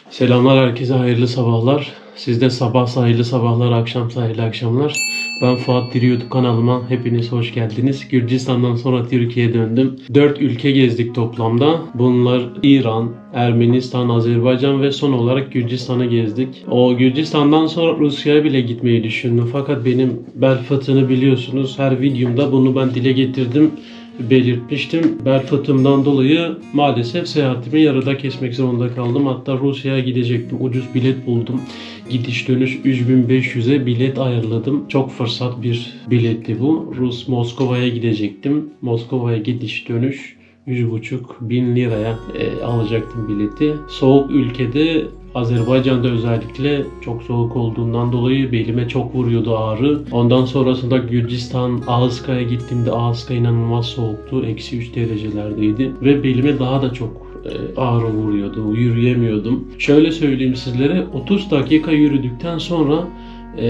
Selamlar herkese, hayırlı sabahlar. Sizde sabah hayırlı sabahlar, akşam hayırlı akşamlar. Ben Fuat Diri YouTube kanalıma hepiniz hoş geldiniz. Gürcistan'dan sonra Türkiye'ye döndüm. 4 ülke gezdik toplamda. Bunlar İran, Ermenistan, Azerbaycan ve son olarak Gürcistan'ı gezdik. O Gürcistan'dan sonra Rusya'ya bile gitmeyi düşündüm. Fakat benim bel fıtığını biliyorsunuz. Her videomda bunu ben dile getirdim, belirtmiştim. Bel fıtığımdan dolayı maalesef seyahatimi yarıda kesmek zorunda kaldım. Hatta Rusya'ya gidecektim. Ucuz bilet buldum. Gidiş dönüş 3500'e bilet ayarladım. Çok fırsat bir biletti bu. Moskova'ya gidecektim. Moskova'ya gidiş dönüş 1.500 liraya alacaktım bileti. Soğuk ülkede, Azerbaycan'da özellikle çok soğuk olduğundan dolayı belime çok vuruyordu ağrı. Ondan sonrasında Gürcistan, Ahıska'ya gittiğimde Ahıska inanılmaz soğuktu. -3 derecelerdeydi. Ve belime daha da çok ağrı vuruyordu. Yürüyemiyordum. Şöyle söyleyeyim sizlere, 30 dakika yürüdükten sonra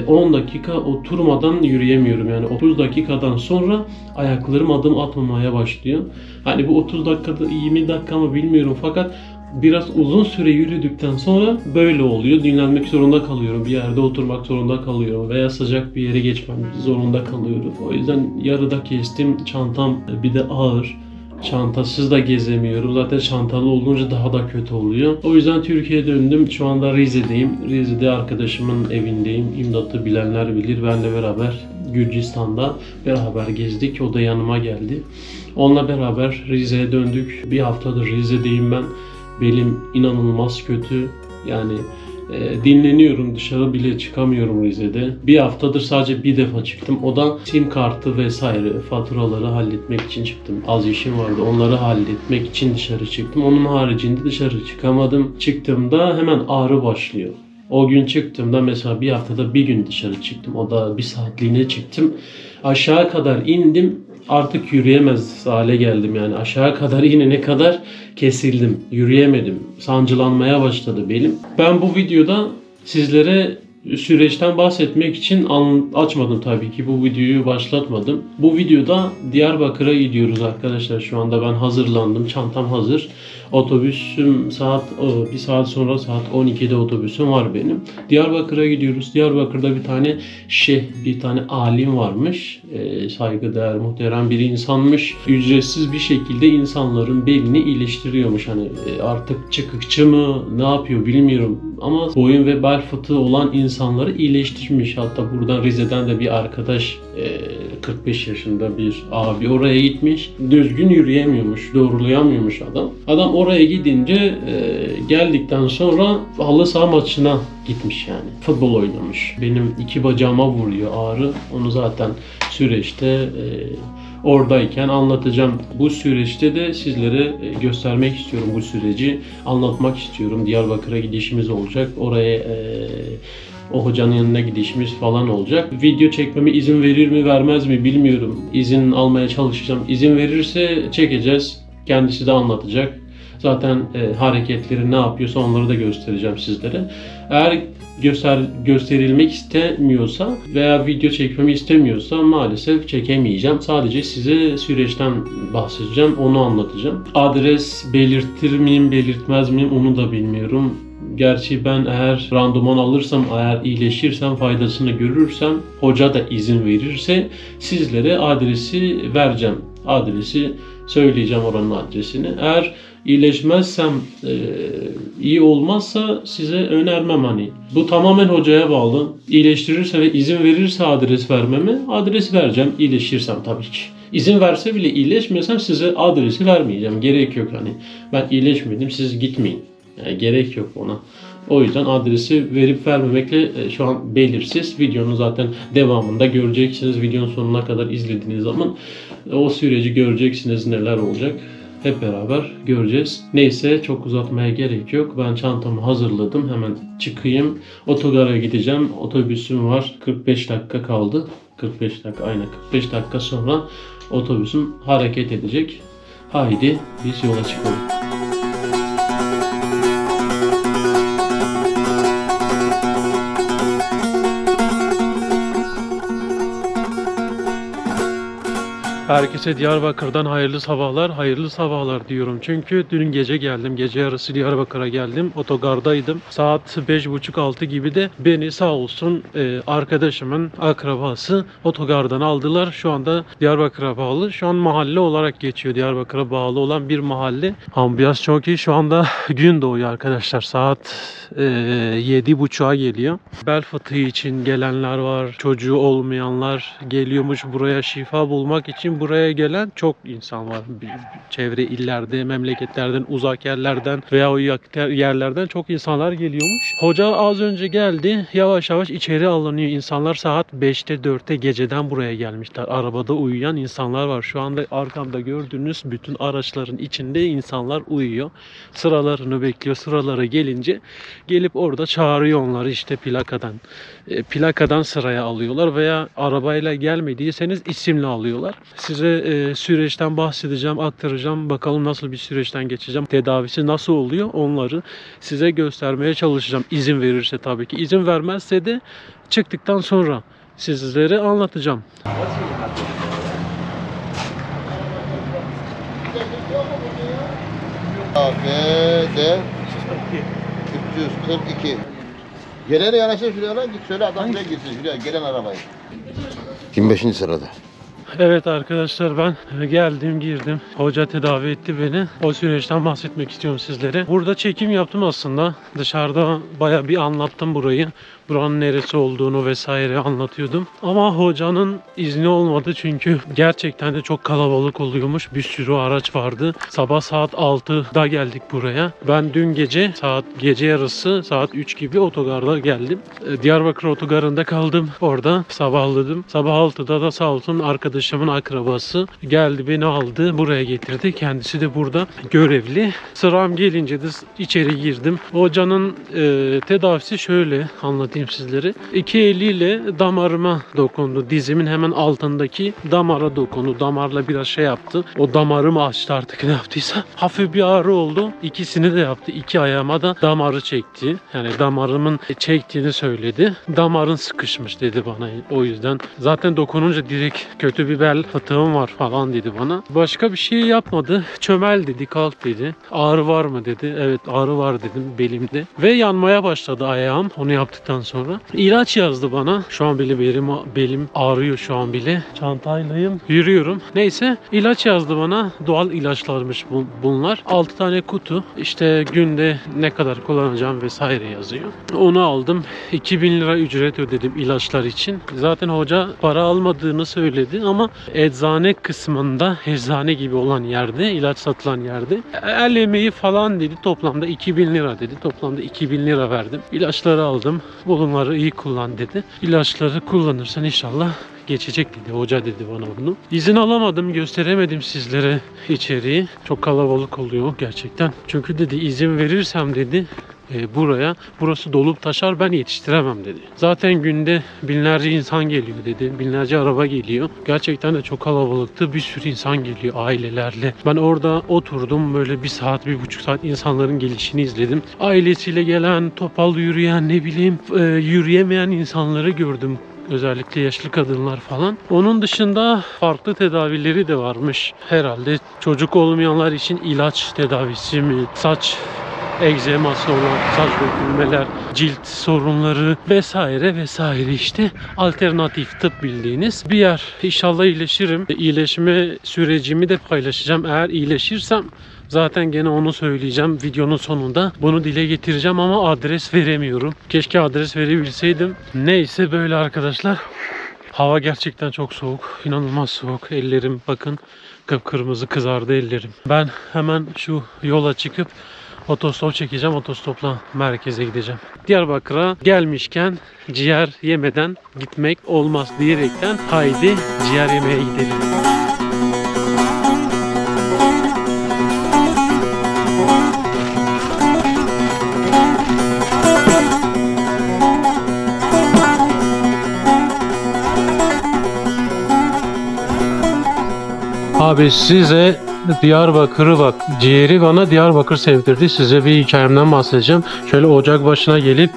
10 dakika oturmadan yürüyemiyorum. Yani 30 dakikadan sonra ayaklarım adım atmamaya başlıyor. Hani bu 30 dakikada 20 dakika mı bilmiyorum, fakat biraz uzun süre yürüdükten sonra böyle oluyor. Dinlenmek zorunda kalıyorum. Bir yerde oturmak zorunda kalıyorum. Veya sıcak bir yere geçmem zorunda kalıyorum. O yüzden yarıda kestim. Çantam bir de ağır. Çantasız da gezemiyorum. Zaten çantalı olunca daha da kötü oluyor. O yüzden Türkiye'ye döndüm. Şu anda Rize'deyim. Rize'de arkadaşımın evindeyim. İmdat'ı bilenler bilir. Benle beraber Gürcistan'da beraber gezdik. O da yanıma geldi. Onunla beraber Rize'ye döndük. Bir haftadır Rize'deyim ben. Belim inanılmaz kötü. Yani dinleniyorum, dışarı bile çıkamıyorum Rize'de. Bir haftadır sadece bir defa çıktım. O da sim kartı vesaire faturaları halletmek için çıktım. Az işim vardı, onları halletmek için dışarı çıktım. Onun haricinde dışarı çıkamadım. Çıktığımda hemen ağrı başlıyor. O gün çıktığımda mesela bir haftada bir gün dışarı çıktım. O da bir saatliğine çıktım. Aşağı kadar indim. Artık yürüyemez hale geldim, yani aşağı kadar inene kadar kesildim. Yürüyemedim. Sancılanmaya başladı belim. Ben bu videoda sizlere süreçten bahsetmek için açmadım tabii ki. Bu videoyu başlatmadım. Bu videoda Diyarbakır'a gidiyoruz arkadaşlar. Şu anda ben hazırlandım. Çantam hazır. Otobüsüm bir saat sonra saat 12'de otobüsüm var benim. Diyarbakır'a gidiyoruz. Diyarbakır'da bir tane alim varmış. Saygıdeğer, muhterem bir insanmış. Ücretsiz bir şekilde insanların belini iyileştiriyormuş. Hani artık çıkıkçı mı, ne yapıyor bilmiyorum. Ama boyun ve bel fıtığı olan insanları iyileştirmiş. Hatta buradan Rize'den de bir arkadaş, 45 yaşında bir abi oraya gitmiş. Düzgün yürüyemiyormuş, doğrulayamıyormuş adam. Adam oraya gidince geldikten sonra halı saha maçına gitmiş yani. Futbol oynamış. Benim 2 bacağıma vuruyor ağrı. Onu zaten süreçte oradayken anlatacağım. Bu süreçte de sizlere göstermek istiyorum bu süreci. Anlatmak istiyorum. Diyarbakır'a gidişimiz olacak. Oraya o hocanın yanına gidişimiz falan olacak. Video çekmeme izin verir mi vermez mi bilmiyorum. İzin almaya çalışacağım. İzin verirse çekeceğiz. Kendisi de anlatacak. Zaten hareketleri ne yapıyorsa onları da göstereceğim sizlere. Eğer gösterilmek istemiyorsa veya video çekmemi istemiyorsa maalesef çekemeyeceğim. Sadece size süreçten bahsedeceğim, onu anlatacağım. Adres belirtir miyim, belirtmez miyim onu da bilmiyorum. Gerçi ben eğer randıman alırsam, eğer iyileşirsem, faydasını görürsem, hoca da izin verirse sizlere adresi vereceğim. Adresi söyleyeceğim, oranın adresini. Eğer iyileşmezsem, iyi olmazsa size önermem hani. Bu tamamen hocaya bağlı. İyileştirirse ve izin verirse adres vermeme, adres vereceğim. İyileşirsem tabii ki. İzin verse bile iyileşmesem size adresi vermeyeceğim. Gerek yok hani. Ben iyileşmedim, siz gitmeyin. Yani gerek yok ona. O yüzden adresi verip vermemekle şu an belirsiz. Videonun zaten devamında göreceksiniz. Videonun sonuna kadar izlediğiniz zaman o süreci göreceksiniz, neler olacak. Hep beraber göreceğiz. Neyse, çok uzatmaya gerek yok. Ben çantamı hazırladım. Hemen çıkayım. Otogara gideceğim. Otobüsüm var. 45 dakika kaldı. 45 dakika, aynen 45 dakika sonra otobüsüm hareket edecek. Haydi biz yola çıkalım. Herkese Diyarbakır'dan hayırlı sabahlar, hayırlı sabahlar diyorum. Çünkü dün gece geldim, gece yarısı Diyarbakır'a geldim, otogardaydım. Saat 5.30-6 gibi de beni sağ olsun arkadaşımın akrabası otogardan aldılar. Şu anda Diyarbakır'a bağlı, şu an mahalle olarak geçiyor, Diyarbakır'a bağlı olan bir mahalle. Ambiyans çok iyi, şu anda gün doğuyor arkadaşlar, saat 7.30'a geliyor. Bel fıtığı için gelenler var, çocuğu olmayanlar geliyormuş buraya şifa bulmak için. Buraya gelen çok insan var. Çevre illerde, memleketlerden, uzak yerlerden veya o yerlerden çok insanlar geliyormuş. Hoca az önce geldi. Yavaş yavaş içeri alınıyor. İnsanlar saat 5'te 4'te geceden buraya gelmişler. Arabada uyuyan insanlar var. Şu anda arkamda gördüğünüz bütün araçların içinde insanlar uyuyor. Sıralarını bekliyor. Sıraları gelince gelip orada çağırıyor onları işte plakadan. Plakadan sıraya alıyorlar veya arabayla gelmediyseniz isimle alıyorlar. Size süreçten bahsedeceğim, aktaracağım. Bakalım nasıl bir süreçten geçeceğim. Tedavisi nasıl oluyor onları size göstermeye çalışacağım. İzin verirse tabii ki. İzin vermezse de çıktıktan sonra sizlere anlatacağım. ABD 342. Gelene yanaşır şuraya lan, git söyle adam buraya girsin şuraya gelen arabayı. 25. sırada. Evet arkadaşlar, ben geldim girdim. Hoca tedavi etti beni. O süreçten bahsetmek istiyorum sizlere. Burada çekim yaptım aslında. Dışarıda baya bir anlattım burayı. Buranın neresi olduğunu vesaire anlatıyordum. Ama hocanın izni olmadı çünkü gerçekten de çok kalabalık oluyormuş. Bir sürü araç vardı. Sabah saat 6'da geldik buraya. Ben dün gece yarısı saat 3 gibi otogarda geldim. Diyarbakır otogarında kaldım. Orada sabahladım. Sabah 6'da da sağ olsun arkadaşımın akrabası geldi, beni aldı, buraya getirdi. Kendisi de burada görevli. Sıram gelince de içeri girdim. Hocanın tedavisi şöyle anlatayım sizlere. İki eliyle damarıma dokundu. Dizimin hemen altındaki damara dokundu. Damarla biraz şey yaptı. O damarımı açtı artık, ne yaptıysa. Hafif bir ağrı oldu. İkisini de yaptı. İki ayağıma da damarı çekti. Yani damarımın çektiğini söyledi. Damarın sıkışmış dedi bana. O yüzden zaten dokununca direkt kötü bir bel fıtığım var falan dedi bana. Başka bir şey yapmadı. Çömel dedi, kalk dedi. Ağrı var mı dedi. Evet ağrı var dedim belimde. Ve yanmaya başladı ayağım. Onu yaptıktan sonra. İlaç yazdı bana. Şu an bile belim ağrıyor şu an bile. Çantaylıyım. Yürüyorum. Neyse ilaç yazdı bana. Doğal ilaçlarmış bunlar. 6 tane kutu. İşte günde ne kadar kullanacağım vesaire yazıyor. Onu aldım. 2000 lira ücret ödedim ilaçlar için. Zaten hoca para almadığını söyledi ama eczane kısmında, eczane gibi olan yerde, ilaç satılan yerde el emeği falan dedi. Toplamda 2000 lira dedi. Toplamda 2000 lira verdim. İlaçları aldım. Bunları iyi kullan dedi. İlaçları kullanırsan inşallah geçecek dedi. Hoca dedi bana bunu. İzin alamadım, gösteremedim sizlere içeriği. Çok kalabalık oluyor gerçekten. Çünkü dedi izin verirsem dedi burası dolup taşar, ben yetiştiremem dedi. Zaten günde binlerce insan geliyor dedi. Binlerce araba geliyor. Gerçekten de çok kalabalıktı. Bir sürü insan geliyor ailelerle. Ben orada oturdum böyle 1 saat, 1,5 saat insanların gelişini izledim. Ailesiyle gelen, topal yürüyen, ne bileyim yürüyemeyen insanları gördüm. Özellikle yaşlı kadınlar falan. Onun dışında farklı tedavileri de varmış. Herhalde çocuk olmayanlar için ilaç tedavisi mi, saç egzeması olan saç dökülmeler, cilt sorunları vesaire vesaire, işte alternatif tıp bildiğiniz bir yer. İnşallah iyileşirim. İyileşme sürecimi de paylaşacağım. Eğer iyileşirsem zaten gene onu söyleyeceğim videonun sonunda. Bunu dile getireceğim ama adres veremiyorum. Keşke adres verebilseydim. Neyse böyle arkadaşlar. Hava gerçekten çok soğuk. İnanılmaz soğuk. Ellerim bakın kıpkırmızı kızardı ellerim. Ben hemen şu yola çıkıp otostop çekeceğim. Otostopla merkeze gideceğim. Diyarbakır'a gelmişken ciğer yemeden gitmek olmaz diyerekten haydi ciğer yemeye gidelim. Abi size Diyarbakır'ı bak, ciğeri bana Diyarbakır sevdirdi. Size bir hikayemden bahsedeceğim. Şöyle ocak başına gelip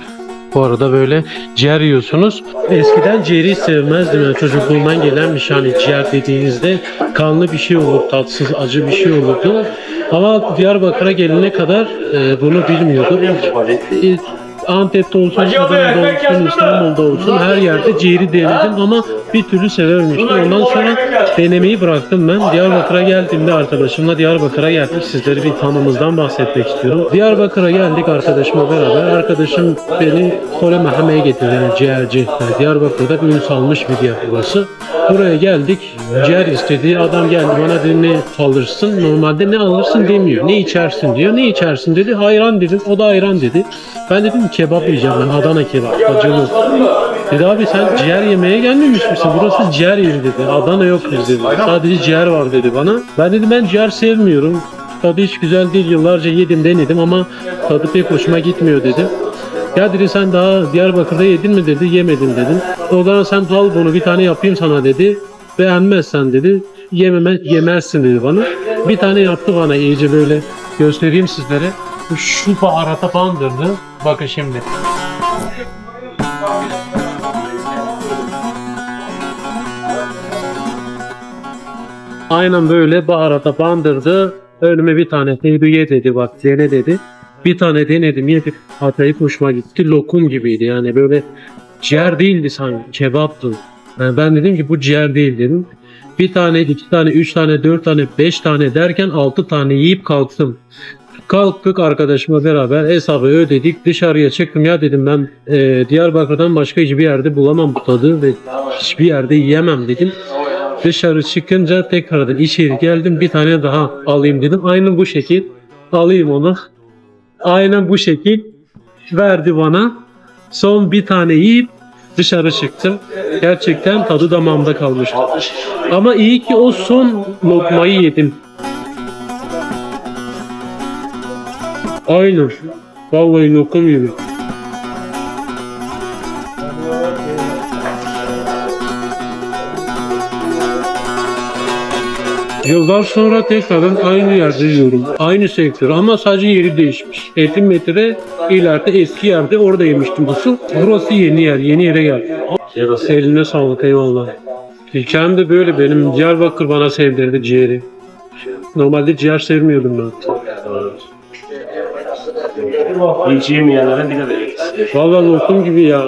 Bu arada böyle ciğer yiyorsunuz. Eskiden ciğeri sevmezdim. Yani çocukluğumdan gelen bir şey. Hani ciğer dediğinizde kanlı bir şey olur, tatsız, acı bir şey olurdu. Ama Diyarbakır'a gelene kadar bunu bilmiyordum. Antep'te olsun, Adana'da olsun, İstanbul'da olsun her yerde ciğeri denedim ama bir türlü sevememiştim. Ondan sonra denemeyi bıraktım ben. Diyarbakır'a geldiğimde arkadaşımla Diyarbakır'a geldik. Sizlere bir tanımızdan bahsetmek istiyorum. Diyarbakır'a geldik arkadaşımla beraber. Arkadaşım beni Kole Mahame'ye getirdi. Yani ciğerci. Yani Diyarbakır'da ün salmış bir yer burası. Buraya geldik. Ciğer istedi. Adam geldi bana dedi ne alırsın? Normalde ne alırsın demiyor. Ne içersin diyor. Ne içersin dedi. Ayran dedim. O da ayran dedi. Ben dedim kebap yiyeceğim ben. Adana kebap. Acılı. Dedi abi sen ciğer yemeye gelmemiş misin? Burası ciğer yeri dedi. Adana yok dedi. Sadece ciğer var dedi bana. Ben dedim ben ciğer sevmiyorum. Tadı hiç güzel değil. Yıllarca yedim denedim ama tadı pek hoşuma gitmiyor dedim. Ya dedi sen daha Diyarbakır'da yedin mi dedi. Yemedim dedim. O zaman sen al bunu bir tane yapayım sana dedi. Beğenmezsen dedi. Yemezsin dedi bana. Bir tane yaptı bana iyice böyle. Göstereyim sizlere. Şu baharata bandırdı. Bakın şimdi. Aynen böyle baharata bandırdı. Önüme bir tane ye dedi bak dene dedi. Bir tane denedim yedim. Acayip hoşuma gitti. Lokum gibiydi yani böyle ciğer değildi sanki kebaptı. Yani ben dedim ki bu ciğer değil dedim. Bir tane, iki tane, üç tane, dört tane, beş tane derken 6 tane yiyip kalktım. Kalktık arkadaşımla beraber hesabı ödedik. Dışarıya çıktım ya dedim ben Diyarbakır'dan başka hiçbir yerde bulamam bu tadı ve hiçbir yerde yiyemem dedim. Dışarı çıkınca tekrardan içeri geldim bir tane daha alayım dedim. Aynen bu şekil alayım onu. Aynen bu şekil verdi bana. Son bir tane yiyip dışarı çıktım. Gerçekten tadı damağımda kalmıştı. Ama iyi ki o son lokmayı yedim. Aynen. Vallahi lokum gibi. Yıllar sonra tekrardan aynı yerde yiyorum. Aynı sektör ama sadece yeri değişmiş. 50 metre ileride eski yerde orada yemiştim bu. Burası yeni yer, yeni yere geldi. Eline sağlık eyvallah. Hikayem de böyle benim Diyarbakır bana sevdirdi ciğeri. Normalde ciğer sevmiyordum ben. Hiç yemeyenlere bir de veririz. Vallahi lokum gibi ya.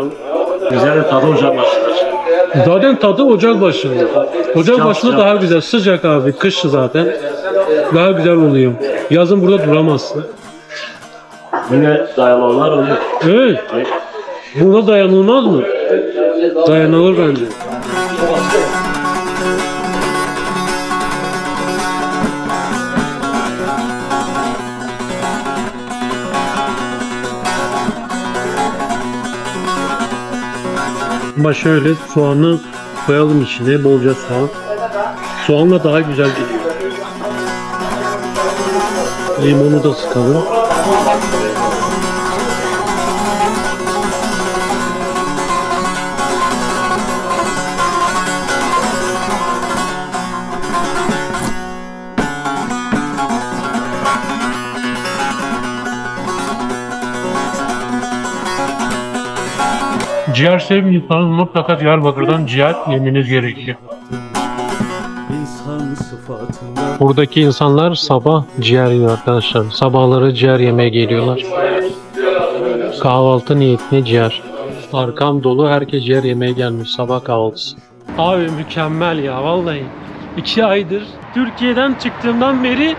Güzel tadı ocak başında. Zaten tadı ocak başında. Ocak başında daha güzel. Sıcak abi. Kış zaten. Daha güzel oluyor. Yazın burada duramazsın. Yine dayananlar oluyor. Evet. Burada dayanılmaz mı? Dayanılır bence. Ama şöyle soğanı koyalım içine, bolca soğan. Soğanla daha güzel geliyor. Limonu da sıkalım. Ciğer sevmiyorsanız mutlaka Diyarbakır'dan ciğer yemeniz gerekiyor. Buradaki insanlar sabah ciğer yiyor arkadaşlar. Sabahları ciğer yemeye geliyorlar. Kahvaltı niyetine ciğer. Arkam dolu herkes ciğer yemeye gelmiş sabah kahvaltısı. Abi mükemmel ya vallahi. 2 aydır Türkiye'den çıktığımdan beri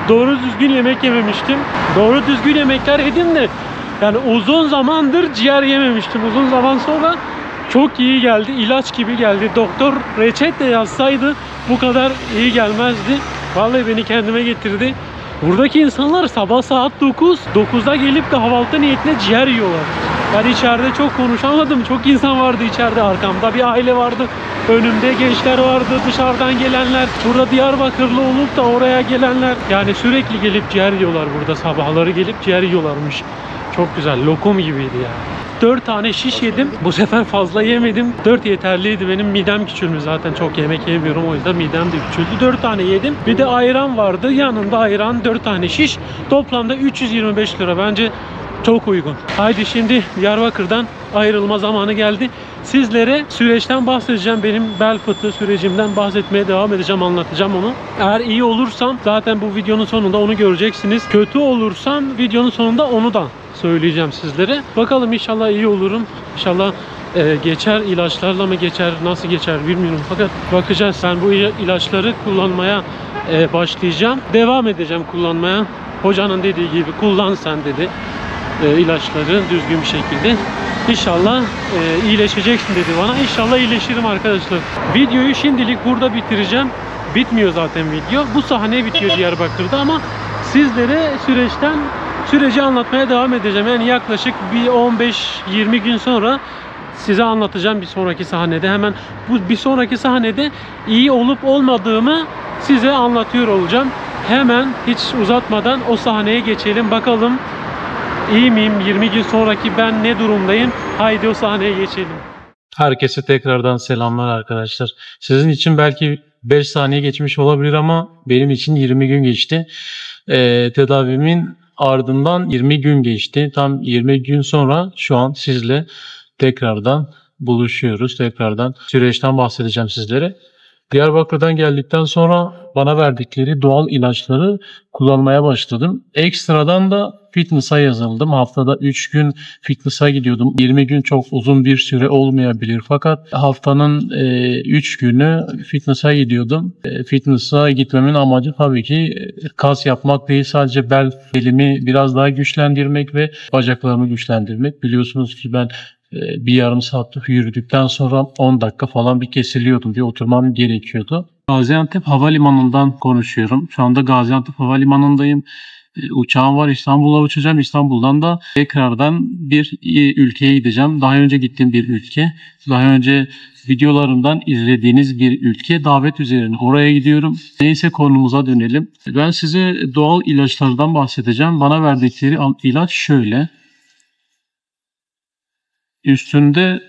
doğru düzgün yemek yememiştim. Doğru düzgün yemekler yedim de yani uzun zamandır ciğer yememiştim. Uzun zaman sonra çok iyi geldi. İlaç gibi geldi. Doktor reçete yazsaydı bu kadar iyi gelmezdi. Vallahi beni kendime getirdi. Buradaki insanlar sabah saat 9'da gelip kahvaltı niyetine ciğer yiyorlar. Ben içeride çok konuşamadım. Çok insan vardı içeride. Arkamda bir aile vardı. Önümde gençler vardı. Dışarıdan gelenler. Burada Diyarbakırlı olup da oraya gelenler. Yani sürekli gelip ciğer yiyorlar burada. Sabahları gelip ciğer yiyorlarmış. Çok güzel. Lokum gibiydi ya. 4 tane şiş yedim. Bu sefer fazla yemedim. 4 yeterliydi. Benim midem küçülmüş zaten. Çok yemek yemiyorum. O yüzden midem de küçüldü. 4 tane yedim. Bir de ayran vardı. Yanında ayran 4 tane şiş. Toplamda 325 lira. Bence çok uygun. Haydi şimdi Diyarbakır'dan ayrılma zamanı geldi. Sizlere süreçten bahsedeceğim. Benim bel fıtığı sürecimden bahsetmeye devam edeceğim, anlatacağım onu. Eğer iyi olursam zaten bu videonun sonunda onu göreceksiniz. Kötü olursam videonun sonunda onu da söyleyeceğim sizlere. Bakalım, inşallah iyi olurum. İnşallah geçer, ilaçlarla mı geçer, nasıl geçer bilmiyorum. Fakat bakacağız. Ben bu ilaçları kullanmaya başlayacağım. Devam edeceğim kullanmaya. Hocanın dediği gibi kullan sen dedi. İlaçları düzgün bir şekilde. İnşallah iyileşeceksin dedi bana. İnşallah iyileşirim arkadaşlar. Videoyu şimdilik burada bitireceğim. Bitmiyor zaten video. Bu sahne bitiyor Diyarbakır'da ama sizlere süreci anlatmaya devam edeceğim. Yani yaklaşık bir 15-20 gün sonra size anlatacağım bir sonraki sahnede. Hemen bu bir sonraki sahnede iyi olup olmadığımı size anlatıyor olacağım. Hemen hiç uzatmadan o sahneye geçelim. Bakalım İyi miyim? 20 gün sonraki ben ne durumdayım? Haydi o sahneye geçelim. Herkese tekrardan selamlar arkadaşlar. Sizin için belki 5 saniye geçmiş olabilir ama benim için 20 gün geçti. Tedavimin ardından 20 gün geçti. Tam 20 gün sonra şu an sizle tekrardan buluşuyoruz. Tekrardan süreçten bahsedeceğim sizlere. Diyarbakır'dan geldikten sonra bana verdikleri doğal ilaçları kullanmaya başladım. Ekstradan da fitness'a yazıldım. Haftada 3 gün fitness'a gidiyordum. 20 gün çok uzun bir süre olmayabilir. Fakat haftanın 3 günü fitness'a gidiyordum. Fitness'a gitmemin amacı tabii ki kas yapmak değil. Sadece belimi biraz daha güçlendirmek ve bacaklarımı güçlendirmek. Biliyorsunuz ki ben bir yarım saat yürüdükten sonra 10 dakika falan bir kesiliyordum. Bir oturmam gerekiyordu. Gaziantep Havalimanı'ndan konuşuyorum. Şu anda Gaziantep Havalimanı'ndayım. Uçağım var, İstanbul'a uçacağım. İstanbul'dan da tekrardan bir ülkeye gideceğim. Daha önce gittiğim bir ülke. Daha önce videolarımdan izlediğiniz bir ülke. Davet üzerine oraya gidiyorum. Neyse, konumuza dönelim. Ben size doğal ilaçlardan bahsedeceğim. Bana verdikleri ilaç şöyle. Üstünde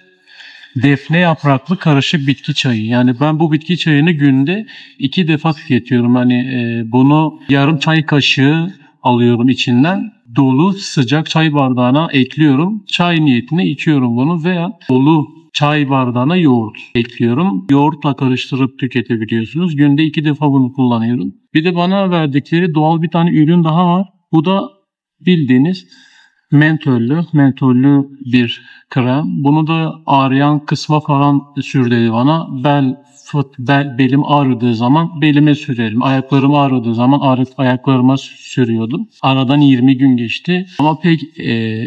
defne yapraklı karışık bitki çayı. Yani ben bu bitki çayını günde 2 defa tüketiyorum. Hani bunu yarım çay kaşığı alıyorum içinden. Dolu sıcak çay bardağına ekliyorum. Çay niyetine içiyorum bunu veya dolu çay bardağına yoğurt ekliyorum. Yoğurtla karıştırıp tüketebiliyorsunuz. Günde 2 defa bunu kullanıyorum. Bir de bana verdikleri doğal bir tane ürün daha var. Bu da bildiğiniz mentollü bir krem. Bunu da ağrıyan kısma falan sür dedi bana. Belim ağrıdığı zaman belime sürerim. Ayaklarım ağrıdığı zaman ayaklarıma sürüyordum. Aradan 20 gün geçti ama pek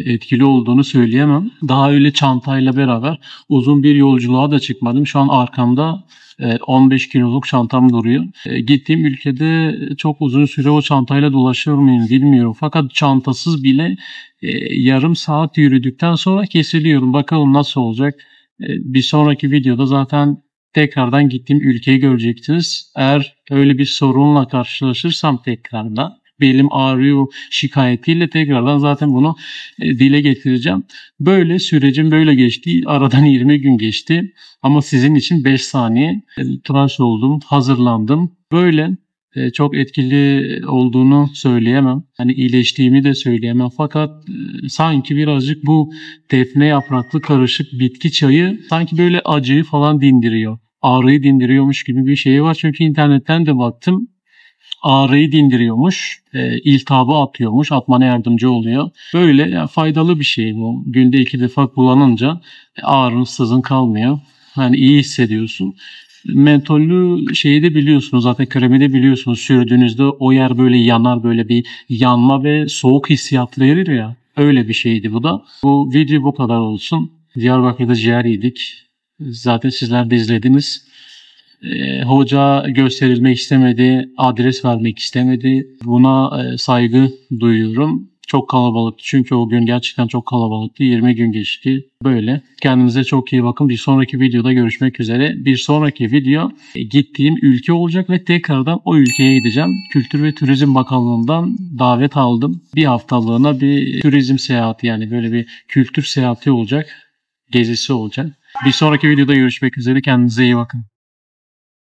etkili olduğunu söyleyemem. Daha öyle çantayla beraber uzun bir yolculuğa da çıkmadım. Şu an arkamda 15 kiloluk çantam duruyor. Gittiğim ülkede çok uzun süre o çantayla dolaşıyor muyum bilmiyorum. Fakat çantasız bile yarım saat yürüdükten sonra kesiliyorum. Bakalım nasıl olacak. Bir sonraki videoda zaten tekrardan gittiğim ülkeyi göreceksiniz. Eğer öyle bir sorunla karşılaşırsam tekrardan belim ağrıyor şikayetiyle tekrardan zaten bunu dile getireceğim. Böyle sürecim böyle geçti. Aradan 20 gün geçti. Ama sizin için 5 saniye tıraş oldum, hazırlandım. Böyle çok etkili olduğunu söyleyemem. Hani iyileştiğimi de söyleyemem. Fakat sanki birazcık bu defne yapraklı karışık bitki çayı sanki böyle acıyı falan dindiriyor. Ağrıyı dindiriyormuş gibi bir şey var. Çünkü internetten de baktım. Ağrıyı dindiriyormuş, iltihabı atıyormuş, atmana yardımcı oluyor. Böyle yani faydalı bir şey bu. Günde 2 defa kullanınca ağrın, sızın kalmıyor. Yani iyi hissediyorsun. Mentollü şeyi de biliyorsunuz, zaten kremi de biliyorsunuz. Sürdüğünüzde o yer böyle yanar, böyle bir yanma ve soğuk hissiyatı verir ya. Öyle bir şeydi bu da. Bu video bu kadar olsun. Diyarbakır'da ciğer yedik. Zaten sizler de izlediniz. Hoca gösterilmek istemedi, adres vermek istemedi. Buna saygı duyuyorum. Çok kalabalıktı çünkü o gün gerçekten çok kalabalıktı. 20 gün geçti. Böyle. Kendinize çok iyi bakın. Bir sonraki videoda görüşmek üzere. Bir sonraki video gittiğim ülke olacak ve tekrardan o ülkeye gideceğim. Kültür ve Turizm Bakanlığı'ndan davet aldım. Bir haftalığına bir turizm seyahati, yani böyle bir kültür seyahati olacak. Gezisi olacak. Bir sonraki videoda görüşmek üzere. Kendinize iyi bakın.